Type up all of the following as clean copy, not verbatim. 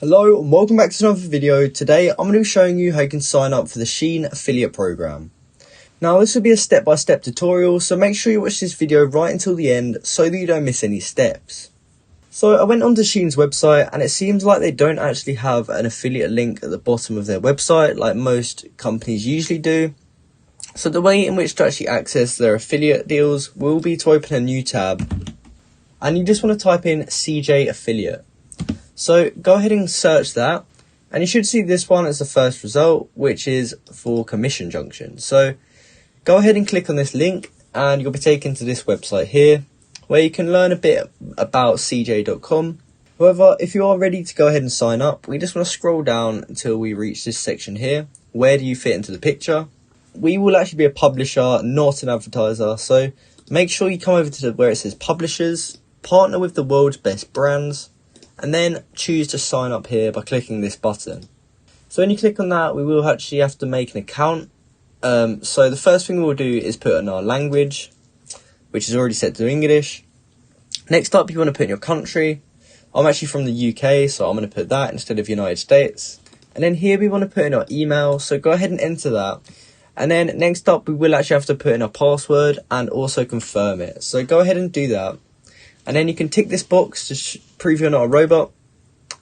Hello and welcome back to another video. Today I'm going to be showing you how you can sign up for the Shein affiliate program. Now this will be a step-by-step tutorial, so make sure you watch this video right until the end so that you don't miss any steps. So I went onto Shein's website and it seems like they don't actually have an affiliate link at the bottom of their website like most companies usually do. So the way in which to actually access their affiliate deals will be to open a new tab and you just want to type in CJ affiliate. So go ahead and search that and you should see this one as the first result, which is for commission junction. So go ahead and click on this link and you'll be taken to this website here where you can learn a bit about cj.com. However, if you are ready to go ahead and sign up, we just want to scroll down until we reach this section here. Where do you fit into the picture? We will actually be a publisher, not an advertiser. So make sure you come over to where it says publishers, partner with the world's best brands, and then choose to sign up here by clicking this button. So when you click on that, we will actually have to make an account. So the first thing we'll do is put in our language, which is already set to English. Next up, you want to put in your country. I'm actually from the UK, so I'm going to put that instead of United States. And then here we want to put in our email, so go ahead and enter that. And then next up, we will actually have to put in our password and also confirm it. So go ahead and do that. And then you can tick this box to prove you're not a robot.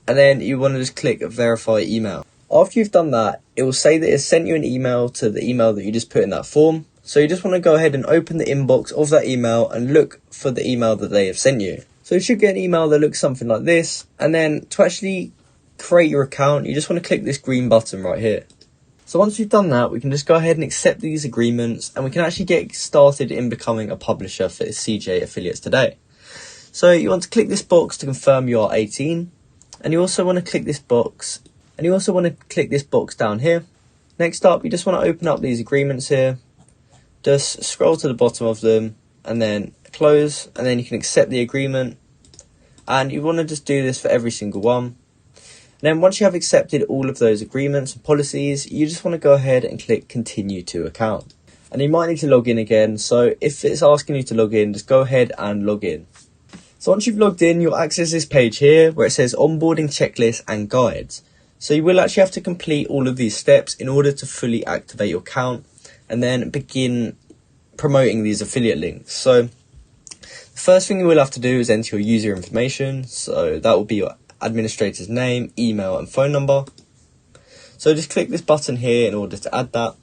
And then you want to just click verify email. After you've done that, it will say that it's sent you an email to the email that you just put in that form. So you just want to go ahead and open the inbox of that email and look for the email that they have sent you. So you should get an email that looks something like this. And then to actually create your account, you just want to click this green button right here. So once you've done that, we can just go ahead and accept these agreements and we can actually get started in becoming a publisher for CJ affiliates today. So you want to click this box to confirm you are 18, and you also want to click this box, and you also want to click this box down here. Next up, you just want to open up these agreements here, just scroll to the bottom of them, and then close, and then you can accept the agreement, and you want to just do this for every single one. And then once you have accepted all of those agreements and policies, you just want to go ahead and click continue to account. And you might need to log in again, so if it's asking you to log in, just go ahead and log in. So once you've logged in, you'll access this page here where it says onboarding checklist and guides. So you will actually have to complete all of these steps in order to fully activate your account and then begin promoting these affiliate links. So the first thing you will have to do is enter your user information. So that will be your administrator's name, email and phone number. So just click this button here in order to add that.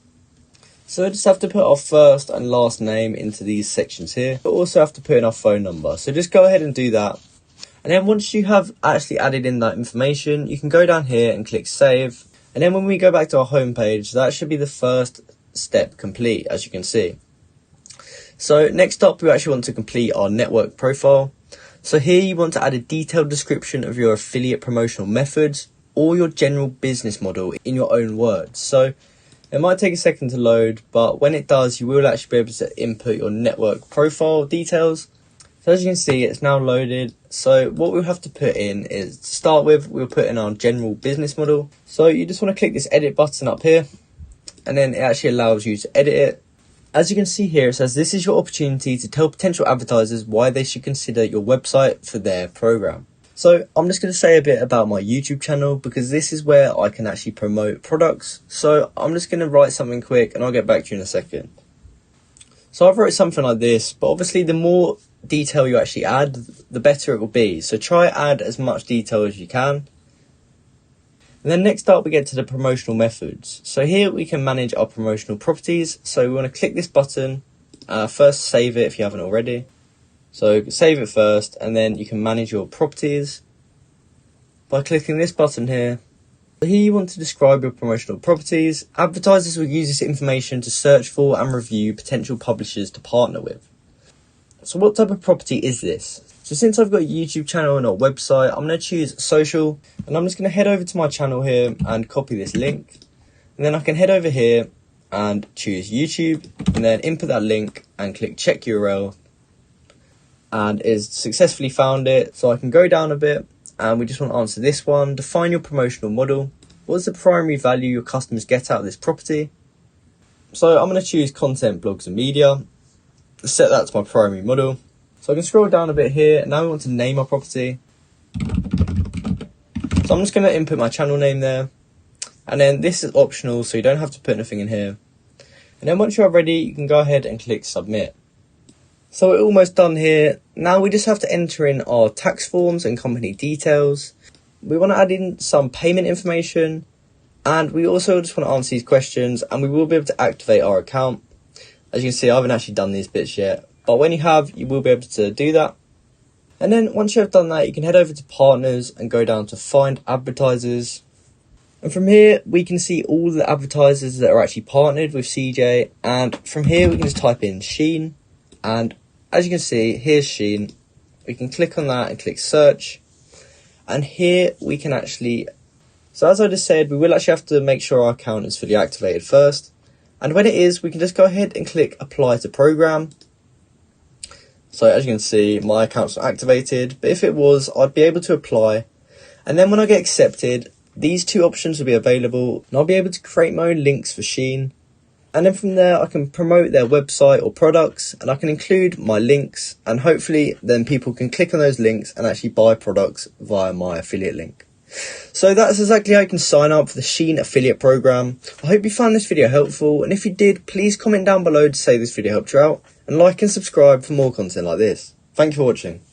So we just have to put our first and last name into these sections here, but also have to put in our phone number. So just go ahead and do that. And then once you have actually added in that information, you can go down here and click save. And then when we go back to our home page, that should be the first step complete, as you can see. So next up, we actually want to complete our network profile. So here you want to add a detailed description of your affiliate promotional methods or your general business model in your own words. So it might take a second to load, but when it does, you will actually be able to input your network profile details. So as you can see, it's now loaded. So what we'll have to put in is, to start with, we'll put in our general business model. So you just want to click this edit button up here, and then it actually allows you to edit it. As you can see here, it says this is your opportunity to tell potential advertisers why they should consider your website for their program. So I'm just going to say a bit about my YouTube channel because this is where I can actually promote products. So I'm just going to write something quick and I'll get back to you in a second. So I've wrote something like this, but obviously the more detail you actually add, the better it will be. So try add as much detail as you can. And then next up we get to the promotional methods. So here we can manage our promotional properties. So we want to click this button, first save it if you haven't already. So save it first and then you can manage your properties by clicking this button here. Here you want to describe your promotional properties. Advertisers will use this information to search for and review potential publishers to partner with. So what type of property is this? So since I've got a YouTube channel and a website, I'm going to choose social and I'm just going to head over to my channel here and copy this link. And then I can head over here and choose YouTube and then input that link and click check URL. And it's successfully found it. So I can go down a bit and we just want to answer this one. Define your promotional model. What is the primary value your customers get out of this property? So I'm going to choose content, blogs and media. Set that to my primary model. So I can scroll down a bit here. Now we want to name our property. So I'm just going to input my channel name there. And then this is optional, so you don't have to put anything in here. And then once you are ready, you can go ahead and click submit. So we're almost done here. Now we just have to enter in our tax forms and company details. We want to add in some payment information. And we also just want to answer these questions, and we will be able to activate our account. As you can see, I haven't actually done these bits yet, but when you have, you will be able to do that. And then once you have done that, you can head over to partners and go down to find advertisers. And from here, we can see all the advertisers that are actually partnered with CJ. And from here, we can just type in Shein. And as you can see, here's Shein. We can click on that and click search. And here we can actually... So as I just said, we will actually have to make sure our account is fully activated first. And when it is, we can just go ahead and click apply to program. So as you can see, my account's not activated, but if it was, I'd be able to apply. And then when I get accepted, these two options will be available, and I'll be able to create my own links for Shein. And then from there, I can promote their website or products, and I can include my links, and hopefully then people can click on those links and actually buy products via my affiliate link. So that's exactly how you can sign up for the Shein affiliate program. I hope you found this video helpful, and if you did, please comment down below to say this video helped you out, and like and subscribe for more content like this. Thank you for watching.